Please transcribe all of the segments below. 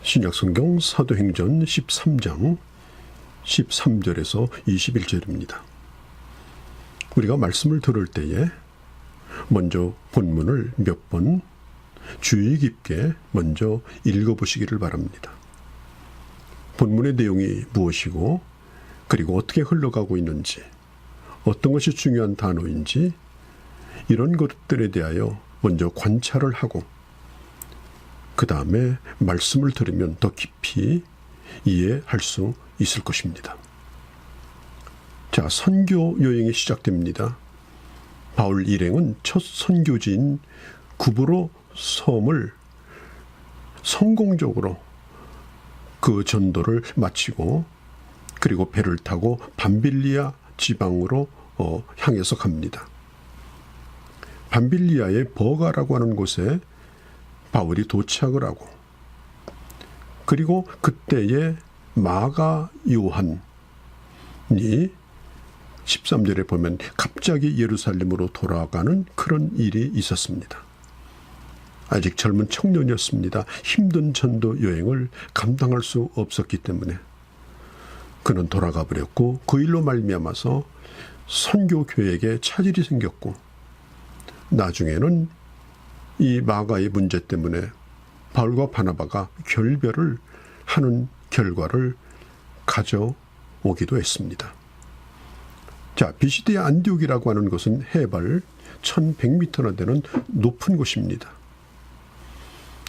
신약성경 사도행전 13장 13절에서 21절입니다. 우리가 말씀을 들을 때에 먼저 본문을 몇 번 주의 깊게 먼저 읽어보시기를 바랍니다. 본문의 내용이 무엇이고 그리고 어떻게 흘러가고 있는지, 어떤 것이 중요한 단어인지 이런 것들에 대하여 먼저 관찰을 하고 그 다음에 말씀을 들으면 더 깊이 이해할 수 있을 것입니다. 자, 선교 여행이 시작됩니다. 바울 일행은 첫 선교지인 구브로 섬을 성공적으로 그 전도를 마치고 그리고 배를 타고 밤빌리아 지방으로 향해서 갑니다. 밤빌리아의 버가라고 하는 곳에 바울이 도착을 하고 그리고 그때에 마가 요한이 13절에 보면 갑자기 예루살렘으로 돌아가는 그런 일이 있었습니다. 아직 젊은 청년이었습니다. 힘든 전도 여행을 감당할 수 없었기 때문에 그는 돌아가 버렸고 그 일로 말미암아서 선교 계획에 차질이 생겼고 나중에는 이 마가의 문제 때문에 바울과 바나바가 결별을 하는 결과를 가져오기도 했습니다. 자, 비시디아 안디옥이라고 하는 것은 해발 1100m나 되는 높은 곳입니다.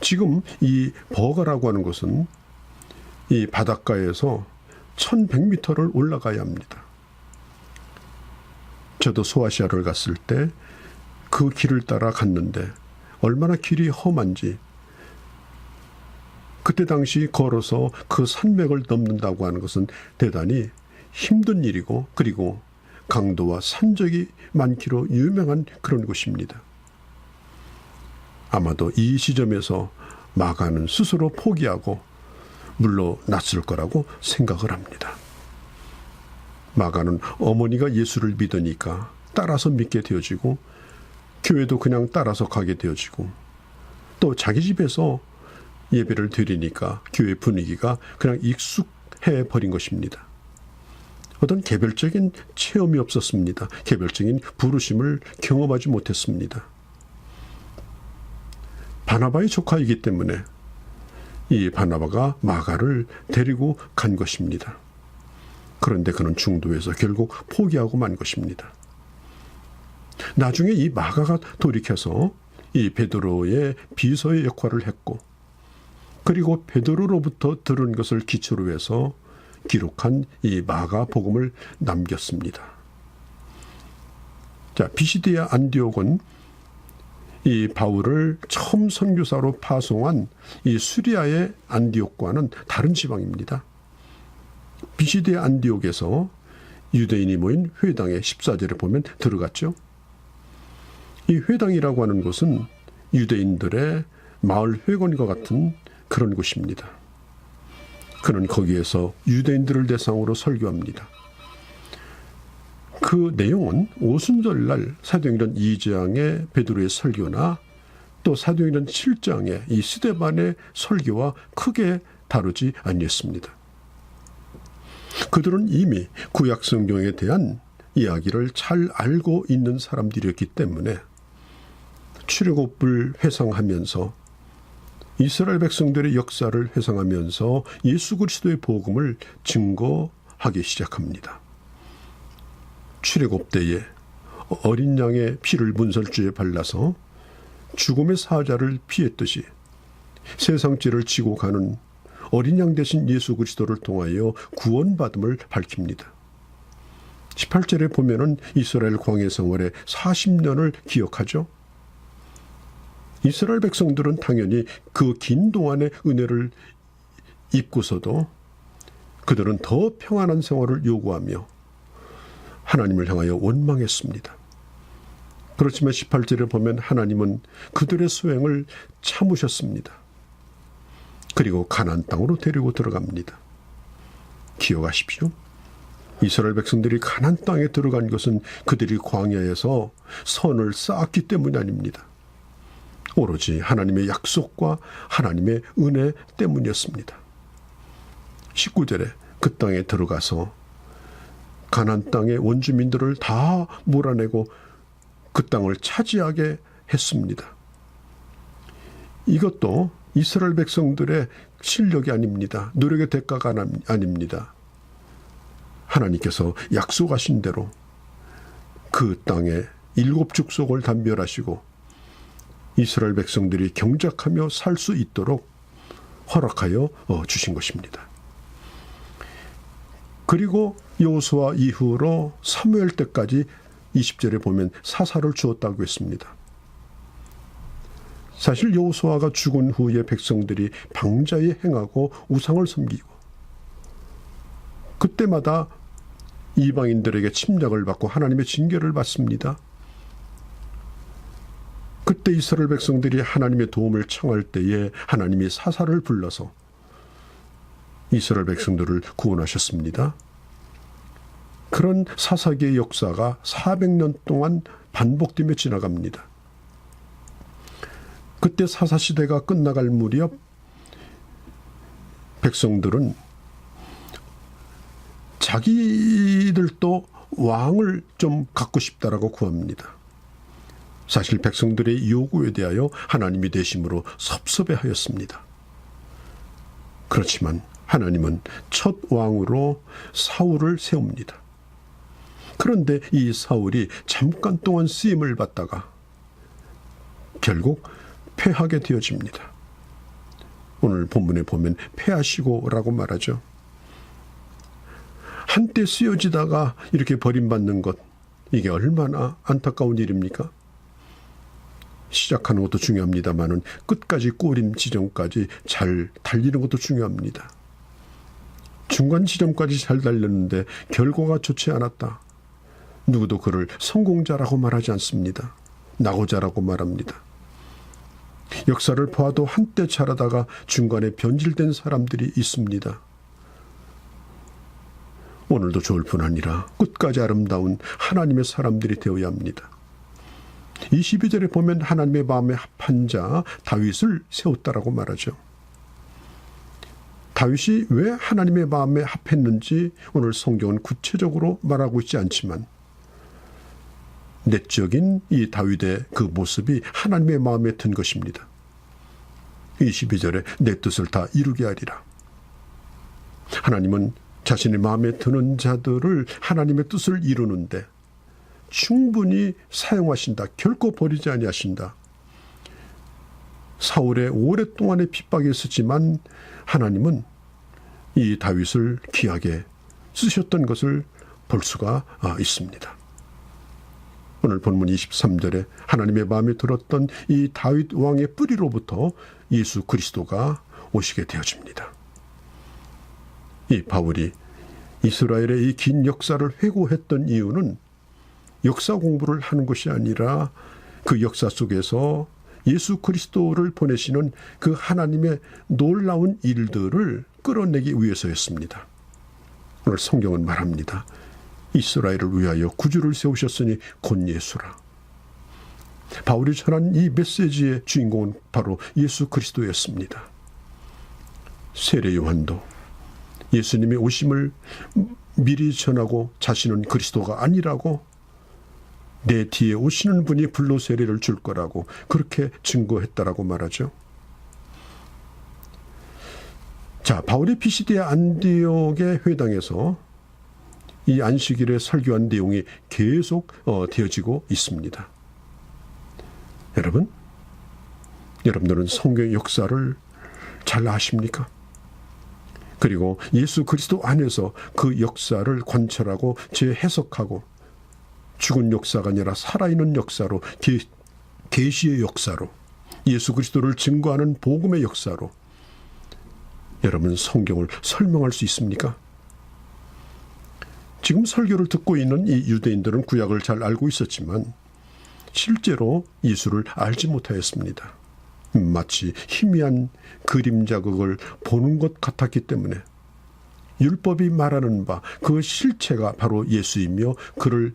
지금 이 버가라고 하는 곳은 이 바닷가에서 1100m를 올라가야 합니다. 저도 소아시아를 갔을 때 그 길을 따라 갔는데 얼마나 길이 험한지, 그때 당시 걸어서 그 산맥을 넘는다고 하는 것은 대단히 힘든 일이고 그리고 강도와 산적이 많기로 유명한 그런 곳입니다. 아마도 이 시점에서 마가는 스스로 포기하고 물러났을 거라고 생각을 합니다. 마가는 어머니가 예수를 믿으니까 따라서 믿게 되어지고 교회도 그냥 따라서 가게 되어지고 또 자기 집에서 예배를 드리니까 교회 분위기가 그냥 익숙해 버린 것입니다. 어떤 개별적인 체험이 없었습니다. 개별적인 부르심을 경험하지 못했습니다. 바나바의 조카이기 때문에 이 바나바가 마가를 데리고 간 것입니다. 그런데 그는 중도에서 결국 포기하고 만 것입니다. 나중에 이 마가가 돌이켜서 이 베드로의 비서의 역할을 했고 그리고 베드로로부터 들은 것을 기초로 해서 기록한 이 마가 복음을 남겼습니다. 자, 비시디아 안디옥은 이 바울을 처음 선교사로 파송한 이 수리아의 안디옥과는 다른 지방입니다. 비시디아 안디옥에서 유대인이 모인 회당에 14절에 보면 들어갔죠. 이 회당이라고 하는 곳은 유대인들의 마을 회관과 같은 그런 곳입니다. 그는 거기에서 유대인들을 대상으로 설교합니다. 그 내용은 오순절날 사도행전 2장의 베드로의 설교나 또 사도행전 7장의 이 스데반의 설교와 크게 다루지 아니했습니다. 그들은 이미 구약 성경에 대한 이야기를 잘 알고 있는 사람들이었기 때문에 출애굽을 회상하면서 이스라엘 백성들의 역사를 회상하면서 예수 그리스도의 복음을 증거하기 시작합니다. 출애굽 때에 어린 양의 피를 문설주에 발라서 죽음의 사자를 피했듯이 세상죄를 지고 가는 어린 양 대신 예수 그리스도를 통하여 구원받음을 밝힙니다. 18절에 보면은 이스라엘 광야 생활의 40년을 기억하죠. 이스라엘 백성들은 당연히 그 긴 동안의 은혜를 입고서도 그들은 더 평안한 생활을 요구하며 하나님을 향하여 원망했습니다. 그렇지만 18절에 보면 하나님은 그들의 수행을 참으셨습니다. 그리고 가나안 땅으로 데리고 들어갑니다. 기억하십시오. 이스라엘 백성들이 가나안 땅에 들어간 것은 그들이 광야에서 선을 쌓았기 때문이 아닙니다. 오로지 하나님의 약속과 하나님의 은혜 때문이었습니다. 19절에 그 땅에 들어가서 가나안 땅의 원주민들을 다 몰아내고 그 땅을 차지하게 했습니다. 이것도 이스라엘 백성들의 실력이 아닙니다. 노력의 대가가 아닙니다. 하나님께서 약속하신 대로 그 땅에 7 족속을 단멸하시고 이스라엘 백성들이 경작하며 살 수 있도록 허락하여 주신 것입니다. 그리고 여호수아 이후로 사무엘 때까지 20절에 보면 사사를 주었다고 했습니다. 사실 여호수아가 죽은 후에 백성들이 방자에 행하고 우상을 섬기고 그때마다 이방인들에게 침략을 받고 하나님의 징계를 받습니다. 그때 이스라엘 백성들이 하나님의 도움을 청할 때에 하나님이 사사를 불러서 이스라엘 백성들을 구원하셨습니다. 그런 사사기의 역사가 400년 동안 반복되며 지나갑니다. 그때 사사시대가 끝나갈 무렵 백성들은 자기들도 왕을 좀 갖고 싶다라고 구합니다. 사실 백성들의 요구에 대하여 하나님이 대심으로 섭섭해하였습니다. 그렇지만 하나님은 첫 왕으로 사울을 세웁니다. 그런데 이 사울이 잠깐 동안 쓰임을 받다가 결국 패하게 되어집니다. 오늘 본문에 보면 패하시고라고 말하죠. 한때 쓰여지다가 이렇게 버림받는 것, 이게 얼마나 안타까운 일입니까? 시작하는 것도 중요합니다만은 끝까지 꼬림 지점까지 잘 달리는 것도 중요합니다. 중간 지점까지 잘 달렸는데 결과가 좋지 않았다. 누구도 그를 성공자라고 말하지 않습니다. 낙오자라고 말합니다. 역사를 봐도 한때 잘하다가 중간에 변질된 사람들이 있습니다. 오늘도 좋을 뿐 아니라 끝까지 아름다운 하나님의 사람들이 되어야 합니다. 22절에 보면 하나님의 마음에 합한 자 다윗을 세웠다라고 말하죠. 다윗이 왜 하나님의 마음에 합했는지 오늘 성경은 구체적으로 말하고 있지 않지만 내적인 이 다윗의 그 모습이 하나님의 마음에 든 것입니다. 22절에 내 뜻을 다 이루게 하리라. 하나님은 자신의 마음에 드는 자들을 하나님의 뜻을 이루는데 충분히 사용하신다. 결코 버리지 아니하신다. 사울의 오랫동안의 핍박이 있었지만 하나님은 이 다윗을 귀하게 쓰셨던 것을 볼 수가 있습니다. 오늘 본문 23절에 하나님의 마음에 들었던 이 다윗 왕의 뿌리로부터 예수 그리스도가 오시게 되어집니다. 이 바울이 이스라엘의 이 긴 역사를 회고했던 이유는 역사 공부를 하는 것이 아니라 그 역사 속에서 예수 그리스도를 보내시는 그 하나님의 놀라운 일들을 끌어내기 위해서였습니다. 오늘 성경은 말합니다. 이스라엘을 위하여 구주를 세우셨으니 곧 예수라. 바울이 전한 이 메시지의 주인공은 바로 예수 그리스도였습니다. 세례 요한도 예수님의 오심을 미리 전하고 자신은 그리스도가 아니라고 내 뒤에 오시는 분이 불로 세례를 줄 거라고 그렇게 증거했다라고 말하죠. 자, 바울이 피시디아 안디옥의 회당에서 이 안식일에 설교한 내용이 계속 되어지고 있습니다. 여러분들은 성경의 역사를 잘 아십니까? 그리고 예수 그리스도 안에서 그 역사를 관찰하고 재해석하고 죽은 역사가 아니라 살아있는 역사로 계시의 역사로 예수 그리스도를 증거하는 복음의 역사로 여러분 성경을 설명할 수 있습니까? 지금 설교를 듣고 있는 이 유대인들은 구약을 잘 알고 있었지만 실제로 예수를 알지 못하였습니다. 마치 희미한 그림 자극을 보는 것 같았기 때문에 율법이 말하는 바 그 실체가 바로 예수이며 그를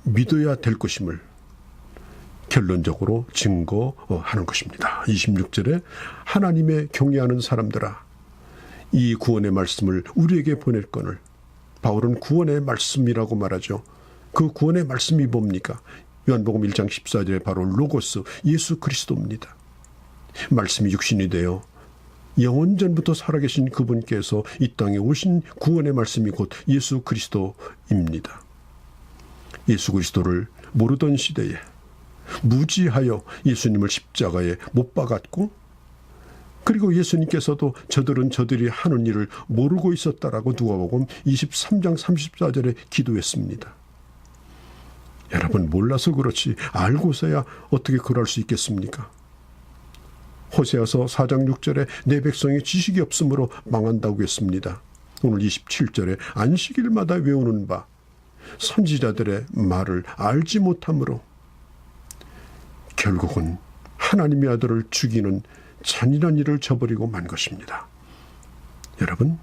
믿어야 될 것임을 결론적으로 증거하는 것입니다. 26절에 하나님의 경외하는 사람들아 이 구원의 말씀을 우리에게 보낼거늘. 바울은 구원의 말씀이라고 말하죠. 그 구원의 말씀이 뭡니까? 요한복음 1장 14절에 바로 로고스 예수 그리스도입니다. 말씀이 육신이 되어 영원전부터 살아계신 그분께서 이 땅에 오신 구원의 말씀이 곧 예수 그리스도입니다. 예수 그리스도를 모르던 시대에 무지하여 예수님을 십자가에 못 박았고, 그리고 예수님께서도 저들은 저들이 하는 일을 모르고 있었다라고 누가복음 23장 34절에 기도했습니다. 여러분, 몰라서 그렇지 알고서야 어떻게 그럴 수 있겠습니까? 호세아서 4장 6절에 내 백성이 지식이 없으므로 망한다고 했습니다. 오늘 27절에 안식일마다 외우는 바 선지자들의 말을 알지 못함으로 결국은 하나님의 아들을 죽이는 잔인한 일을 저버리고 만 것입니다. 여러분,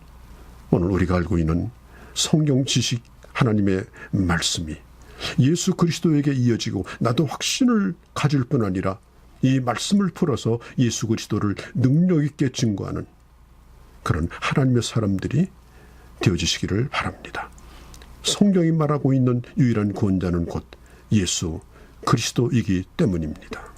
오늘 우리가 알고 있는 성경 지식 하나님의 말씀이 예수 그리스도에게 이어지고 나도 확신을 가질 뿐 아니라 이 말씀을 풀어서 예수 그리스도를 능력 있게 증거하는 그런 하나님의 사람들이 되어지시기를 바랍니다. 성경이 말하고 있는 유일한 구원자는 곧 예수 그리스도이기 때문입니다.